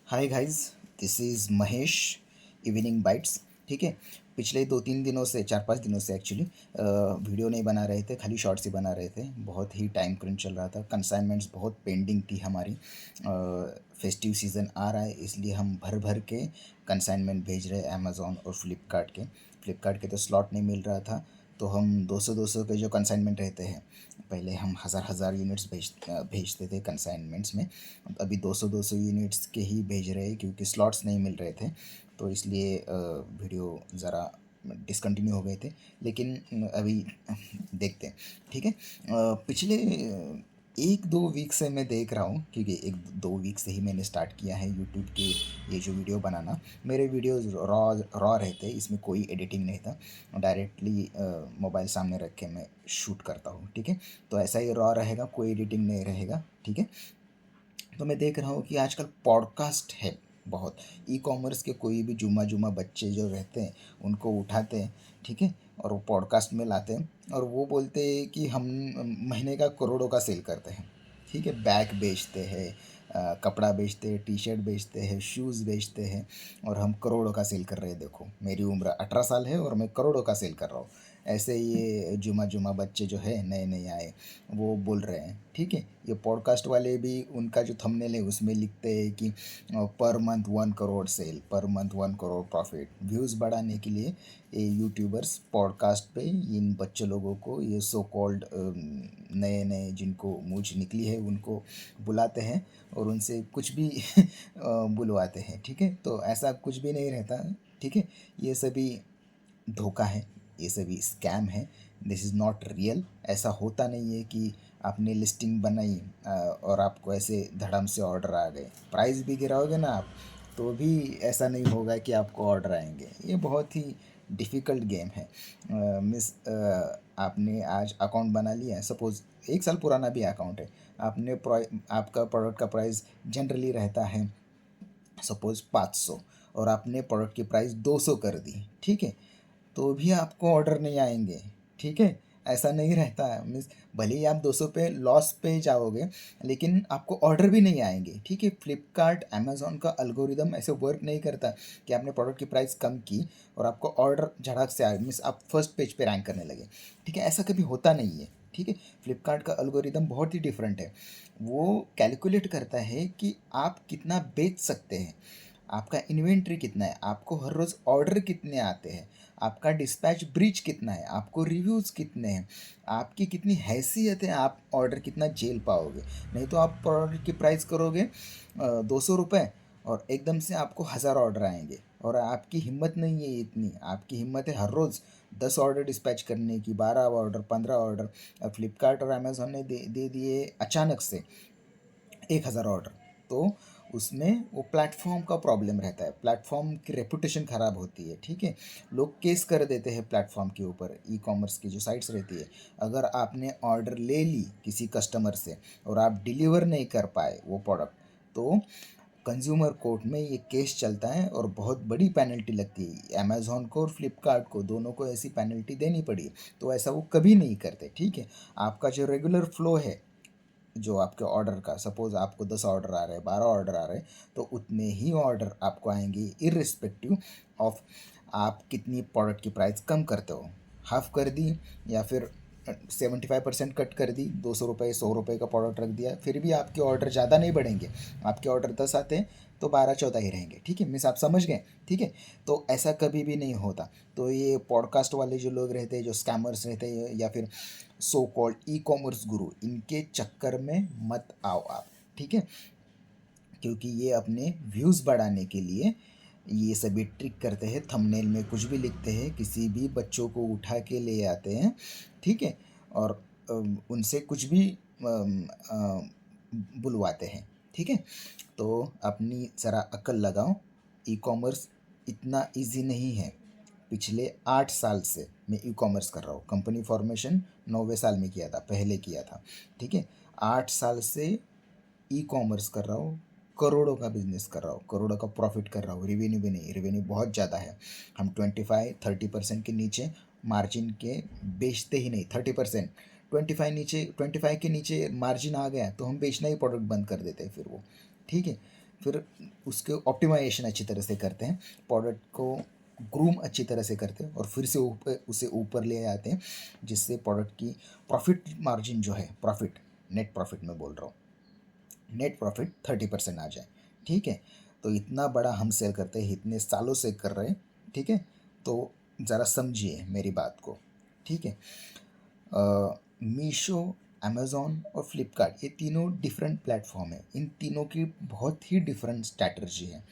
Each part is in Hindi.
Hi guys, this is Mahesh evening bytes. ठीक है। पिछले 2-3 दिनों से 4-5 दिनों से एक्चुअली वीडियो नहीं बना रहे थे, खाली शॉर्ट्स ही बना रहे थे। बहुत ही टाइम क्रंच चल रहा था, कंसाइनमेंट्स बहुत पेंडिंग थी हमारी। फेस्टिव सीज़न आ रहा है इसलिए हम भर भर के कंसाइनमेंट भेज रहे हैं अमेज़ॉन और फ्लिपकार्ट के तो स्लॉट नहीं मिल रहा था। तो हम 200-200 के जो कंसाइनमेंट रहते हैं, पहले हम हज़ार यूनिट्स भेजते थे कंसाइनमेंट्स में। अभी 200-200 यूनिट्स के ही भेज रहे हैं क्योंकि स्लॉट्स नहीं मिल रहे थे। तो इसलिए वीडियो ज़रा डिसकंटिन्यू हो गए थे। लेकिन अभी देखते हैं। ठीक है। पिछले 1-2 वीक से मैं देख रहा हूँ, क्योंकि 1-2 वीक से ही मैंने स्टार्ट किया है यूट्यूब के ये जो वीडियो बनाना। मेरे वीडियोज़ रॉ रॉ रहते, इसमें कोई एडिटिंग नहीं था। डायरेक्टली मोबाइल सामने रख के मैं शूट करता हूँ। ठीक है। तो ऐसा ही रॉ रहेगा, कोई एडिटिंग नहीं रहेगा। ठीक है। तो मैं देख रहा हूँ कि आजकल पॉडकास्ट है बहुत। ई कॉमर्स के कोई भी जुमा जुमा बच्चे जो रहते हैं उनको उठाते हैं। ठीक है। और वो पॉडकास्ट में लाते हैं और वो बोलते हैं कि हम महीने का करोड़ों का सेल करते हैं। ठीक है। बैग बेचते हैं, कपड़ा बेचते हैं, टी शर्ट बेचते हैं, शूज़ बेचते हैं, और हम करोड़ों का सेल कर रहे हैं। देखो, मेरी उम्र 18 साल है और मैं करोड़ों का सेल कर रहा हूँ। ऐसे ये जुमा जुमा बच्चे जो है नए नए आए, वो बोल रहे हैं। ठीक है। ये पॉडकास्ट वाले भी उनका जो थंबनेल है उसमें लिखते हैं कि per month 1 crore sale, per month 1 crore profit. Views बढ़ाने के लिए ये यूट्यूबर्स पॉडकास्ट पे इन बच्चे लोगों को, ये सो कॉल्ड नए नए जिनको मूंछ निकली है, उनको बुलाते हैं और उनसे कुछ भी बुलवाते हैं। ठीक है। तो ऐसा कुछ भी नहीं रहता। ठीक है। ये सभी धोखा है, ये सभी स्कैम है। This is not real. ऐसा होता नहीं है कि आपने लिस्टिंग बनाई और आपको ऐसे धड़म से ऑर्डर आ गए। प्राइस भी गिराओगे ना आप, तो भी ऐसा नहीं होगा कि आपको ऑर्डर आएंगे। ये बहुत ही डिफ़िकल्ट गेम है। आपने आज अकाउंट बना लिया है, सपोज़ 1 साल पुराना भी अकाउंट है। आपका प्रोडक्ट का प्राइस जनरली रहता है सपोज़ 500, और आपने प्रोडक्ट की प्राइस 200 कर दी। ठीक है। तो भी आपको ऑर्डर नहीं आएंगे। ठीक है। ऐसा नहीं रहता है, मीन्स भले ही आप 200 पे लॉस पे जाओगे, लेकिन आपको ऑर्डर भी नहीं आएंगे। ठीक है। फ्लिपकार्ट अमेज़ॉन का अल्गोरिदम ऐसे वर्क नहीं करता कि आपने प्रोडक्ट की प्राइस कम की और आपको ऑर्डर झड़क से आए, मीन्स आप फर्स्ट पेज पे रैंक करने लगे। ठीक है। ऐसा कभी होता नहीं है। ठीक है। फ्लिपकार्ट का अल्गोरिदम बहुत ही डिफरेंट है। वो कैलकुलेट करता है कि आप कितना बेच सकते हैं, आपका इन्वेंट्री कितना है, आपको हर रोज़ ऑर्डर कितने आते हैं, आपका डिस्पैच ब्रीच कितना है, आपको रिव्यूज़ कितने हैं, आपकी कितनी हैसियत है, आप ऑर्डर कितना झेल पाओगे। नहीं तो आप प्रोडक्ट की प्राइस करोगे 200 रुपये, और एकदम से आपको 1000 ऑर्डर आएंगे, और आपकी हिम्मत नहीं है इतनी। आपकी हिम्मत है हर रोज़ 10 ऑर्डर डिस्पैच करने की, 12 ऑर्डर, 15 ऑर्डर। फ्लिपकार्ट और अमेज़ोन ने दे दिए अचानक से 1000 ऑर्डर। तो उसमें वो प्लेटफॉर्म का प्रॉब्लम रहता है, प्लेटफॉर्म की रेपुटेशन ख़राब होती है। ठीक है। लोग केस कर देते हैं प्लेटफॉर्म के ऊपर। ई कॉमर्स की जो साइट्स रहती है, अगर आपने ऑर्डर ले ली किसी कस्टमर से और आप डिलीवर नहीं कर पाए वो प्रोडक्ट, तो कंज्यूमर कोर्ट में ये केस चलता है और बहुत बड़ी पेनल्टी लगती है। अमेज़ॉन को और फ्लिपकार्ट को, दोनों को ऐसी पेनल्टी देनी पड़ी। तो ऐसा वो कभी नहीं करते। ठीक है। आपका जो रेगुलर फ्लो है, जो आपके ऑर्डर का, सपोज़ आपको 10 ऑर्डर आ रहे हैं, 12 ऑर्डर आ रहे हैं, तो उतने ही ऑर्डर आपको आएंगे इर्रिस्पेक्टिव ऑफ आप कितनी प्रोडक्ट की प्राइस कम करते हो। हाफ कर दी या फिर 75% कट कर दी, 200 रुपये 100 रुपये का प्रोडक्ट रख दिया, फिर भी आपके ऑर्डर ज़्यादा नहीं बढ़ेंगे। आपके ऑर्डर 10 आते हैं तो 12-14 ही रहेंगे। ठीक है। मिस आप समझ गए। ठीक है। तो ऐसा कभी भी नहीं होता। तो ये पॉडकास्ट वाले जो लोग रहते हैं, जो स्कैमर्स रहते हैं, या फिर सो कॉल्ड ई कॉमर्स गुरु, इनके चक्कर में मत आओ आप। ठीक है। क्योंकि ये अपने व्यूज़ बढ़ाने के लिए ये सभी ट्रिक करते हैं, थंबनेल में कुछ भी लिखते हैं, किसी भी बच्चों को उठा के ले आते हैं। ठीक है। और उनसे कुछ भी बुलवाते हैं। ठीक है। तो अपनी ज़रा अक्ल लगाओ। ई कॉमर्स इतना इजी नहीं है। पिछले 8 साल से मैं ई कॉमर्स कर रहा हूँ। कंपनी फॉर्मेशन 9वें साल में किया था, पहले किया था। ठीक है। 8 साल से ई कॉमर्स कर रहा हूँ, करोड़ों का बिजनेस कर रहा हूँ, करोड़ों का प्रॉफिट कर रहा हूँ। रिवेन्यू भी नहीं, रिवेन्यू बहुत ज़्यादा है। हम 25-30% के नीचे मार्जिन के बेचते ही नहीं। 30%, 25 के नीचे मार्जिन आ गया तो हम बेचना ही प्रोडक्ट बंद कर देते हैं फिर वो। ठीक है। फिर उसके ऑप्टिमाइजेशन अच्छी तरह से करते हैं, प्रोडक्ट को ग्रूम अच्छी तरह से करते हैं और फिर से उसे ऊपर ले आते हैं, जिससे प्रोडक्ट की प्रॉफिट मार्जिन जो है, प्रॉफिट, नेट प्रॉफिट में बोल रहा हूँ, नेट प्रॉफिट 30% आ जाए। ठीक है, तो इतना बड़ा हम सेल करते हैं, इतने सालों से कर रहे हैं। ठीक है, तो ज़रा समझिए मेरी बात को। ठीक है, मीशो, अमेज़ॉन और फ्लिपकार्ट, ये तीनों डिफरेंट प्लेटफॉर्म है, इन तीनों की बहुत ही डिफरेंट स्ट्रैटेजी है।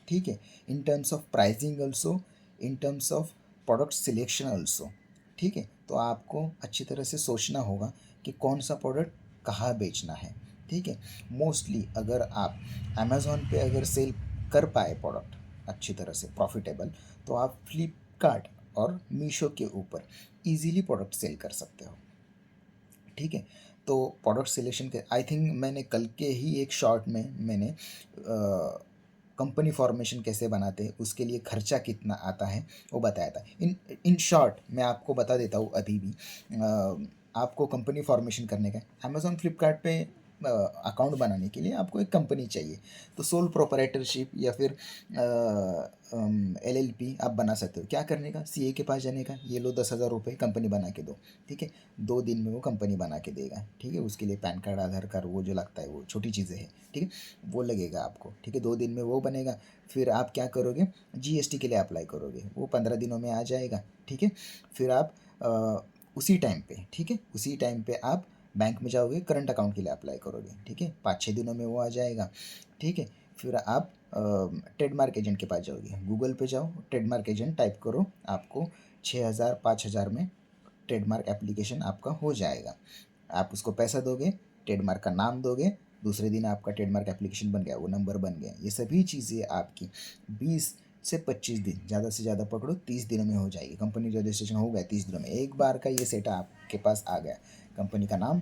ठीक है, in terms of pricing also, in terms of product selection also. ठीक है, तो आपको अच्छी तरह से सोचना होगा कि कौन सा प्रोडक्ट कहाँ बेचना है। ठीक है, मोस्टली अगर आप अमेज़ॉन पे अगर सेल कर पाए प्रोडक्ट अच्छी तरह से प्रॉफिटेबल, तो आप फ्लिपकार्ट और मीशो के ऊपर इजीली प्रोडक्ट सेल कर सकते हो। ठीक है, तो प्रोडक्ट सिलेक्शन के आई थिंक मैंने कल के ही एक शॉर्ट में मैंने कंपनी फॉर्मेशन कैसे बनाते हैं, उसके लिए खर्चा कितना आता है वो बताया था। इन इन शॉर्ट मैं आपको बता देता हूँ अभी भी। आपको कंपनी फॉर्मेशन करने का अमेज़ॉन फ्लिपकार्ट पे अकाउंट बनाने के लिए आपको एक कंपनी चाहिए, तो सोल प्रोपराइटरशिप या फिर LLP आप बना सकते हो। क्या करने का, CA के पास जाने का, ये लो 10,000 रुपये कंपनी बना के दो। ठीक है, 2 दिन में वो कंपनी बना के देगा। ठीक है, उसके लिए पैन कार्ड, आधार कार्ड, वो जो लगता है वो छोटी चीज़ें हैं। ठीक है, वो लगेगा आपको। ठीक है, 2 दिन में वो बनेगा। फिर आप क्या करोगे, GST के लिए अप्लाई करोगे, वो 15 दिनों में आ जाएगा। ठीक है, फिर आप उसी टाइम पे, ठीक है, उसी टाइम पे आप बैंक में जाओगे, करंट अकाउंट के लिए अप्लाई करोगे। ठीक है, 5-6 दिनों में वो आ जाएगा। ठीक है, फिर आप ट्रेडमार्क एजेंट के पास जाओगे, गूगल पे जाओ, ट्रेडमार्क एजेंट टाइप करो, आपको 6,000 5,000 में ट्रेडमार्क एप्लीकेशन आपका हो जाएगा। आप उसको पैसा दोगे, ट्रेडमार्क का नाम दोगे, दूसरे दिन आपका ट्रेडमार्क एप्लीकेशन बन गया, वो नंबर बन गया। ये सभी चीज़ें आपकी 20 से 25 दिन, ज़्यादा से ज़्यादा पकड़ो 30 दिनों में हो जाएगी। कंपनी रजिस्ट्रेशन हो गया 30 दिनों में, एक बार का ये सेट आपके पास आ गया। कंपनी का नाम,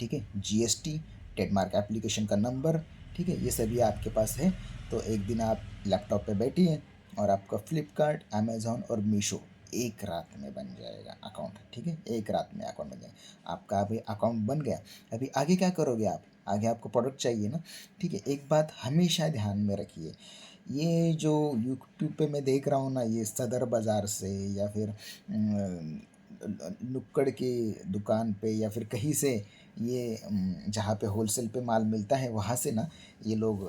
ठीक है, GST, ट्रेडमार्क एप्लीकेशन का नंबर, ठीक है, ये सभी आपके पास है। तो एक दिन आप लैपटॉप पे बैठिए और आपका फ्लिपकार्ट, अमेज़ॉन और मीशो एक रात में बन जाएगा अकाउंट। ठीक है, एक रात में अकाउंट बन जाएगा आपका। अभी अकाउंट बन गया, अभी आगे क्या करोगे आप, आगे आपको प्रोडक्ट चाहिए ना। ठीक है, एक बात हमेशा ध्यान में रखिए, ये जो यूट्यूब पे मैं देख रहा हूँ ना, ये सदर बाज़ार से या फिर नुक्कड़ की दुकान पे या फिर कहीं से, ये जहाँ पे होलसेल पे माल मिलता है वहाँ से ना ये लोग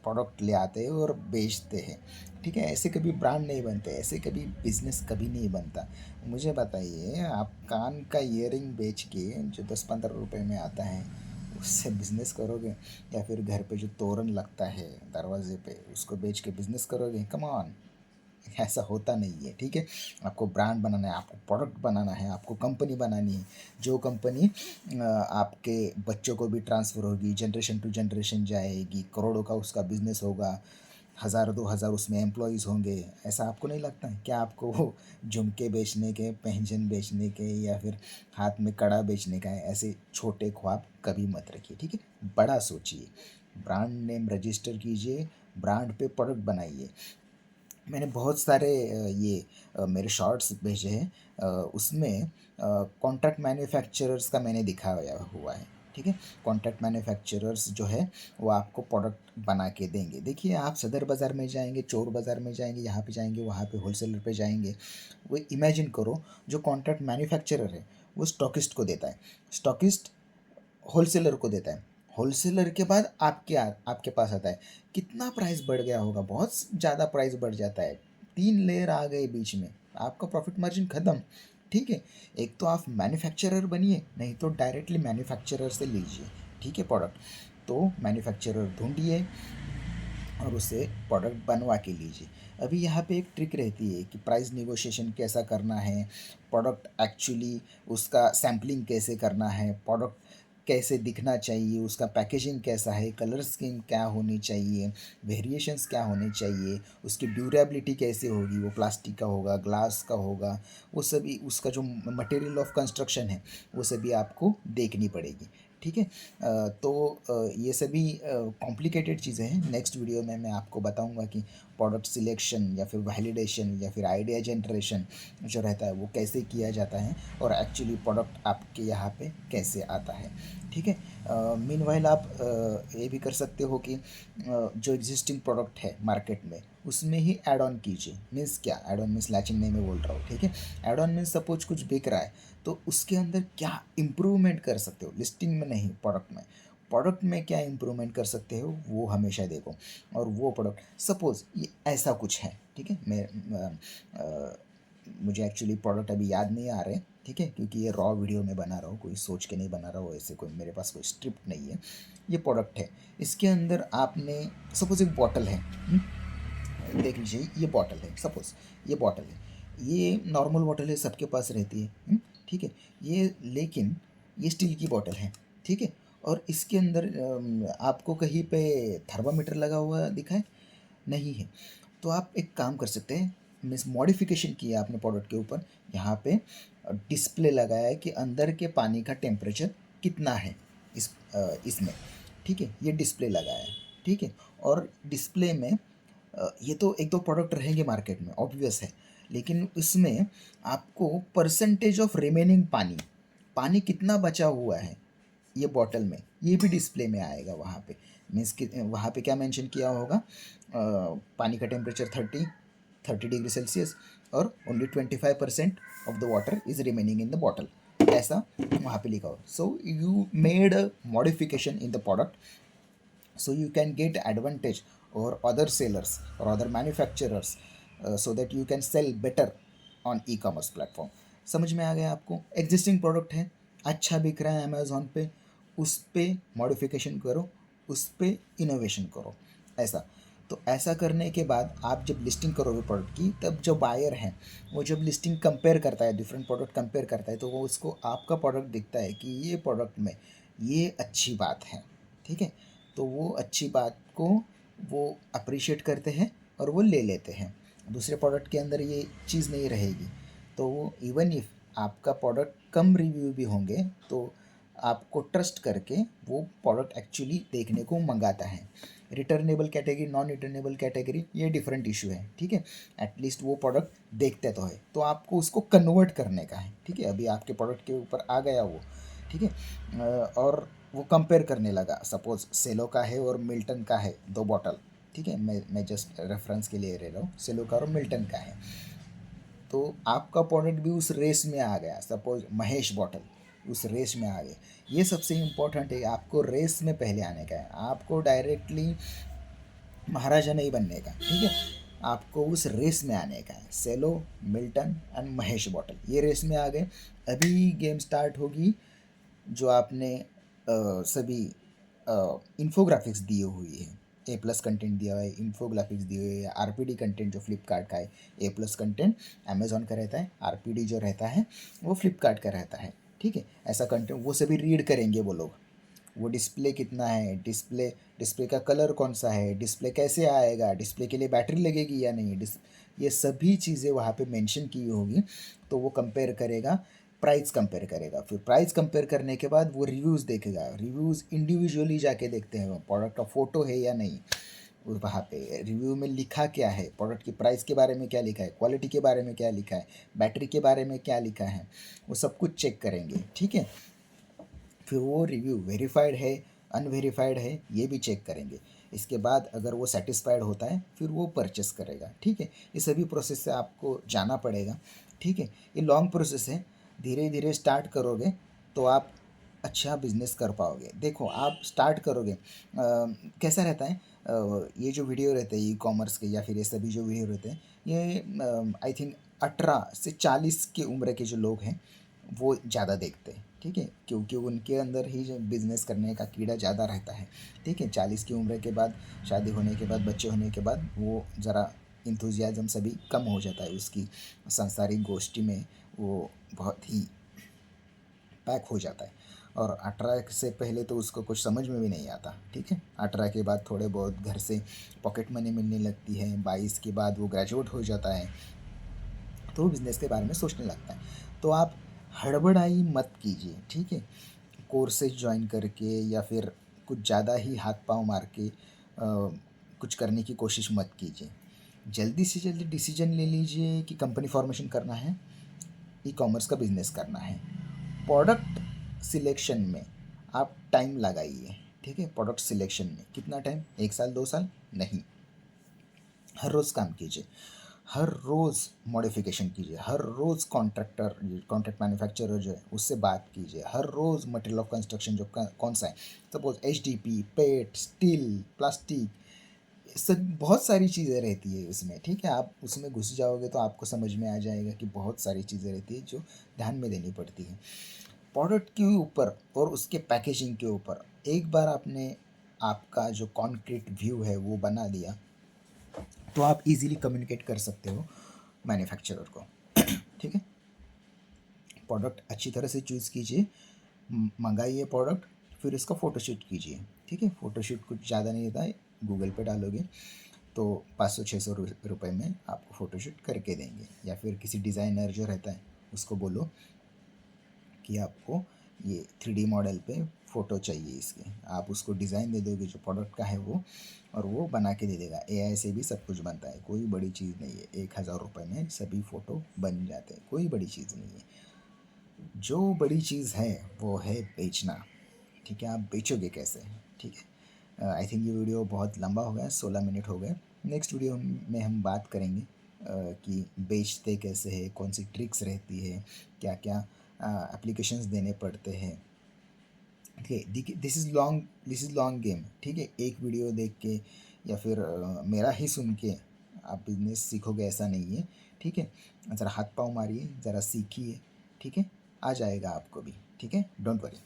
प्रोडक्ट ले आते हैं और बेचते हैं। ठीक है, ऐसे कभी ब्रांड नहीं बनते, ऐसे कभी बिजनेस कभी नहीं बनता। मुझे बताइए, आप कान का ईयरिंग बेच के जो 10-15 रुपए में आता है, उससे बिजनेस करोगे, या फिर घर पे जो तोरण लगता है दरवाजे पे उसको बेच के बिजनेस करोगे? कम ऑन, ऐसा होता नहीं है। ठीक है, आपको ब्रांड बनाना है, आपको प्रोडक्ट बनाना है, आपको कंपनी बनानी है, जो कंपनी आपके बच्चों को भी ट्रांसफ़र होगी, जनरेशन टू जनरेशन जाएगी, करोड़ों का उसका बिजनेस होगा, 1,000-2,000 उसमें एम्प्लॉयज़ होंगे। ऐसा आपको नहीं लगता है क्या? आपको वो झुमके बेचने के, पैंजन बेचने के या फिर हाथ में कड़ा बेचने का है? ऐसे छोटे ख्वाब कभी मत रखिए। ठीक है, बड़ा सोचिए, ब्रांड नेम रजिस्टर कीजिए, ब्रांड पे प्रोडक्ट बनाइए। मैंने बहुत सारे मेरे शॉर्ट्स भेजे हैं, उसमें कॉन्ट्रैक्ट मैन्युफैक्चरर्स का मैंने दिखाया हुआ है। ठीक है, कॉन्ट्रैक्ट मैन्युफैक्चरर्स जो है वो आपको प्रोडक्ट बना के देंगे। देखिए, आप सदर बाज़ार में जाएंगे, चोर बाज़ार में जाएंगे, यहाँ पे जाएंगे, वहाँ पे होलसेलर पे जाएंगे, वो इमेजिन करो, जो कॉन्ट्रैक्ट मैन्युफैक्चरर है वो स्टॉकिस्ट को देता है, स्टॉकिस्ट होलसेलर को देता है, होलसेलर के बाद आपके पास आता है। कितना प्राइस बढ़ गया होगा, बहुत ज़्यादा प्राइस बढ़ जाता है, 3 लेयर आ गए बीच में, आपका प्रॉफिट मार्जिन ख़त्म। ठीक है, एक तो आप मैन्युफैक्चरर बनिए, नहीं तो डायरेक्टली मैन्युफैक्चरर से लीजिए। ठीक है, प्रोडक्ट तो मैन्युफैक्चरर ढूंढिए और उसे प्रोडक्ट बनवा के लीजिए। अभी यहाँ पे एक ट्रिक रहती है कि प्राइस निगोशिएशन कैसा करना है, प्रोडक्ट एक्चुअली उसका सैम्पलिंग कैसे करना है, प्रोडक्ट कैसे दिखना चाहिए, उसका पैकेजिंग कैसा है, कलर स्कीम क्या होनी चाहिए, वेरिएशंस क्या होने चाहिए, उसकी ड्यूरेबिलिटी कैसे होगी, वो प्लास्टिक का होगा, ग्लास का होगा, वो सभी, उसका जो मटेरियल ऑफ कंस्ट्रक्शन है वो सभी आपको देखनी पड़ेगी। ठीक है। ये सभी कॉम्प्लिकेटेड चीज़ें हैं। नेक्स्ट वीडियो में मैं आपको बताऊंगा कि प्रोडक्ट सिलेक्शन या फिर वैलिडेशन या फिर आइडिया जनरेशन जो रहता है वो कैसे किया जाता है और एक्चुअली प्रोडक्ट आपके यहाँ पे कैसे आता है, ठीक है। मीनवाइल आप ये भी कर सकते हो कि जो एग्जिस्टिंग प्रोडक्ट है मार्केट में उसमें ही ऐड ऑन कीजिए। मीन्स क्या, ऐड ऑन मीन्स लैचिंग नहीं मैं बोल रहा हूँ, ठीक है। ऐड ऑन मीन्स सपोज कुछ बिक रहा है तो उसके अंदर क्या इम्प्रूवमेंट कर सकते हो, लिस्टिंग में नहीं, प्रोडक्ट में क्या इम्प्रूवमेंट कर सकते हो वो हमेशा देखो। और वो प्रोडक्ट सपोज ये ऐसा कुछ है, ठीक है। मुझे एक्चुअली प्रोडक्ट अभी याद नहीं आ रहे, ठीक है, क्योंकि ये रॉ वीडियो में बना रहा हूँ, कोई सोच के नहीं बना रहा हूँ, ऐसे कोई मेरे पास कोई स्क्रिप्ट नहीं है। ये प्रोडक्ट है, इसके अंदर आपने सपोज एक बॉटल है, देख लीजिए ये बॉटल है, सपोज ये बॉटल है, ये नॉर्मल बॉटल है, सबके पास रहती है, ठीक है। ये लेकिन ये स्टील की बॉटल है, ठीक है। और इसके अंदर आपको कहीं पे थर्मामीटर लगा हुआ दिखा है? नहीं है। तो आप एक काम कर सकते हैं, मीन्स मॉडिफिकेशन किया आपने प्रोडक्ट के ऊपर, यहाँ पे डिस्प्ले लगाया है कि अंदर के पानी का टेम्परेचर कितना है इसमें, ठीक है। ये डिस्प्ले लगाया है, ठीक है। और डिस्प्ले में ये तो एक दो प्रोडक्ट रहेंगे मार्केट में, ऑब्वियस है, लेकिन इसमें आपको परसेंटेज ऑफ रिमेनिंग पानी, पानी कितना बचा हुआ है ये बॉटल में, ये भी डिस्प्ले में आएगा वहाँ पे। मीन्स कि वहाँ पे क्या मेंशन किया होगा, पानी का टेम्परेचर 30 डिग्री सेल्सियस और only 25% of the water is remaining in the bottle, ऐसा वहाँ पे लिखा हो। So you made a modification in the product, so you can get advantage or other sellers or other manufacturers, so that you can sell better on e-commerce platform। समझ में आ गया आपको? एग्जिस्टिंग प्रोडक्ट है, अच्छा बिक रहा है अमेज़ॉन पे, उस पे मॉडिफिकेशन करो, उस पे इनोवेशन करो, ऐसा। तो ऐसा करने के बाद आप जब लिस्टिंग करोगे प्रोडक्ट की, तब जो बायर है वो जब लिस्टिंग कंपेयर करता है, डिफरेंट प्रोडक्ट कंपेयर करता है, तो वो उसको आपका प्रोडक्ट दिखता है कि ये प्रोडक्ट में ये अच्छी बात है, ठीक है। तो वो अच्छी बात को वो अप्रिशिएट करते हैं और वो ले लेते हैं। दूसरे प्रोडक्ट के अंदर ये चीज़ नहीं रहेगी, तो वो इवन इफ़ आपका प्रोडक्ट कम रिव्यू भी होंगे तो आपको ट्रस्ट करके वो प्रोडक्ट एक्चुअली देखने को मंगाता है। Returnable category, non returnable category, ये डिफरेंट इशू है, ठीक है। एटलीस्ट वो प्रोडक्ट देखते तो है, तो आपको उसको कन्वर्ट करने का है, ठीक है। अभी आपके प्रोडक्ट के ऊपर आ गया वो, ठीक है। और वो कंपेयर करने लगा, सपोज सेलो का है और मिल्टन का है, दो बॉटल, ठीक है। मैं जस्ट रेफरेंस के लिए ले रहा हूँ, सेलो का और मिल्टन का है। तो आपका प्रोडक्ट भी उस रेस में आ गया, सपोज महेश बॉटल उस रेस में आ गए। ये सबसे इम्पोर्टेंट है, आपको रेस में पहले आने का है, आपको डायरेक्टली महाराजा नहीं बनने का, ठीक है। आपको उस रेस में आने का है। सेलो, मिल्टन एंड महेश बॉटल ये रेस में आ गए। अभी गेम स्टार्ट होगी, जो आपने सभी इन्फोग्राफिक्स दिए हुई है, ए प्लस कंटेंट दिया हुआ है, इन्फोग्राफिक्स दिए हुए है, आरपीडी कंटेंट जो फ्लिपकार्ट का है, ए प्लस कंटेंट अमेज़ॉन का रहता है, आरपीडी जो रहता है वो फ्लिपकार्ट का रहता है, ठीक है। ऐसा कंटेंट वो सभी रीड करेंगे वो लोग, वो डिस्प्ले कितना है, डिस्प्ले का कलर कौन सा है, डिस्प्ले कैसे आएगा, डिस्प्ले के लिए बैटरी लगेगी या नहीं, ये सभी चीज़ें वहाँ पे मेंशन की होगी। तो वो कंपेयर करेगा, प्राइस कंपेयर करेगा, फिर प्राइस कंपेयर करने के बाद वो रिव्यूज़ देखेगा। रिव्यूज़ इंडिविजुअली जाके देखते हैं प्रोडक्ट का फ़ोटो है या नहीं, और वहाँ पे रिव्यू में लिखा क्या है, प्रोडक्ट की प्राइस के बारे में क्या लिखा है, क्वालिटी के बारे में क्या लिखा है, बैटरी के बारे में क्या लिखा है, वो सब कुछ चेक करेंगे, ठीक है। फिर वो रिव्यू वेरीफाइड है, अनवेरीफाइड है, ये भी चेक करेंगे। इसके बाद अगर वो सेटिस्फाइड होता है फिर वो परचेस करेगा, ठीक है। ये सभी प्रोसेस से आपको जाना पड़ेगा, ठीक है। ये लॉन्ग प्रोसेस है, धीरे धीरे स्टार्ट करोगे तो आप अच्छा बिजनेस कर पाओगे। देखो आप स्टार्ट करोगे, कैसा रहता है, ये जो वीडियो रहते हैं ई कॉमर्स के या फिर ये सभी जो वीडियो रहते हैं, ये आई थिंक 18 से 40 की उम्र के जो लोग हैं वो ज़्यादा देखते हैं, ठीक है, क्योंकि उनके अंदर ही जो बिज़नेस करने का कीड़ा ज़्यादा रहता है, ठीक है। 40 की उम्र के बाद, शादी होने के बाद, बच्चे होने के बाद वो ज़रा इंथुजियाज़म सभी कम हो जाता है उसकी, सांसारिक गोष्ठी में वो बहुत ही पैक हो जाता है। और 18 से पहले तो उसको कुछ समझ में भी नहीं आता, ठीक है। 18 के बाद थोड़े बहुत घर से पॉकेट मनी मिलने लगती है, 22 के बाद वो ग्रेजुएट हो जाता है, तो वो बिज़नेस के बारे में सोचने लगता है। तो आप हड़बड़ाई मत कीजिए, ठीक है। कोर्सेज ज्वाइन करके या फिर कुछ ज़्यादा ही हाथ पाँव मार के कुछ करने की कोशिश मत कीजिए। जल्दी से जल्दी डिसीजन ले लीजिए कि कंपनी फॉर्मेशन करना है, ई-कॉमर्स का बिज़नेस करना है। प्रोडक्ट सिलेक्शन में आप टाइम लगाइए, ठीक है? प्रोडक्ट सिलेक्शन में कितना टाइम? 1 साल, 2 साल? नहीं। हर रोज़ काम कीजिए, हर रोज़ मॉडिफिकेशन कीजिए, हर रोज़ कॉन्ट्रैक्ट मैन्युफैक्चरर जो है उससे बात कीजिए, हर रोज़ मटेरियल ऑफ कंस्ट्रक्शन जो कौन सा है, सपोज एचडीपी, पेट, स्टील, प्लास्टिक, सब बहुत सारी चीज़ें रहती है उसमें, ठीक है? आप उसमें घुस जाओगे तो आपको समझ में आ जाएगा कि बहुत सारी चीज़ें रहती है जो ध्यान में देनी पड़ती है। प्रोडक्ट के ऊपर और उसके पैकेजिंग के ऊपर एक बार आपने आपका जो कॉन्क्रीट व्यू है वो बना दिया, तो आप इजीली कम्युनिकेट कर सकते हो मैन्युफैक्चरर को। ठीक है? प्रोडक्ट अच्छी तरह से चूज़ कीजिए, मंगाइए प्रोडक्ट, फिर इसका फ़ोटोशूट कीजिए, ठीक है? फ़ोटोशूट कुछ ज़्यादा नहीं होता है, गूगल पे डालोगे तो 500-600 रुपये में आपको फ़ोटोशूट करके देंगे। या फिर किसी डिज़ाइनर जो रहता है उसको बोलो कि आपको ये 3D मॉडल पे फ़ोटो चाहिए इसके, आप उसको डिज़ाइन दे दोगे जो प्रोडक्ट का है वो, और वो बना के दे देगा। एआई से भी सब कुछ बनता है, कोई बड़ी चीज़ नहीं है। 1000 रुपये में सभी फ़ोटो बन जाते हैं, कोई बड़ी चीज़ नहीं है। जो बड़ी चीज़ है वो है बेचना, ठीक है? आप बेचोगे कैसे, ठीक है? आई थिंक ये वीडियो बहुत लंबा हो गया, 16 मिनट हो गए। नेक्स्ट वीडियो में हम बात करेंगे कि बेचते कैसे हैं, कौन सी ट्रिक्स रहती है, क्या क्या एप्लीकेशंस देने पड़ते हैं, ठीक है? देखिए, दिस इज़ लॉन्ग गेम, ठीक है? एक वीडियो देख के या फिर मेरा ही सुन के आप बिजनेस सीखोगे ऐसा नहीं है, ठीक है? ज़रा हाथ पाँव मारिए, ज़रा सीखिए, ठीक है? आ जाएगा आपको भी, ठीक है? Don't worry.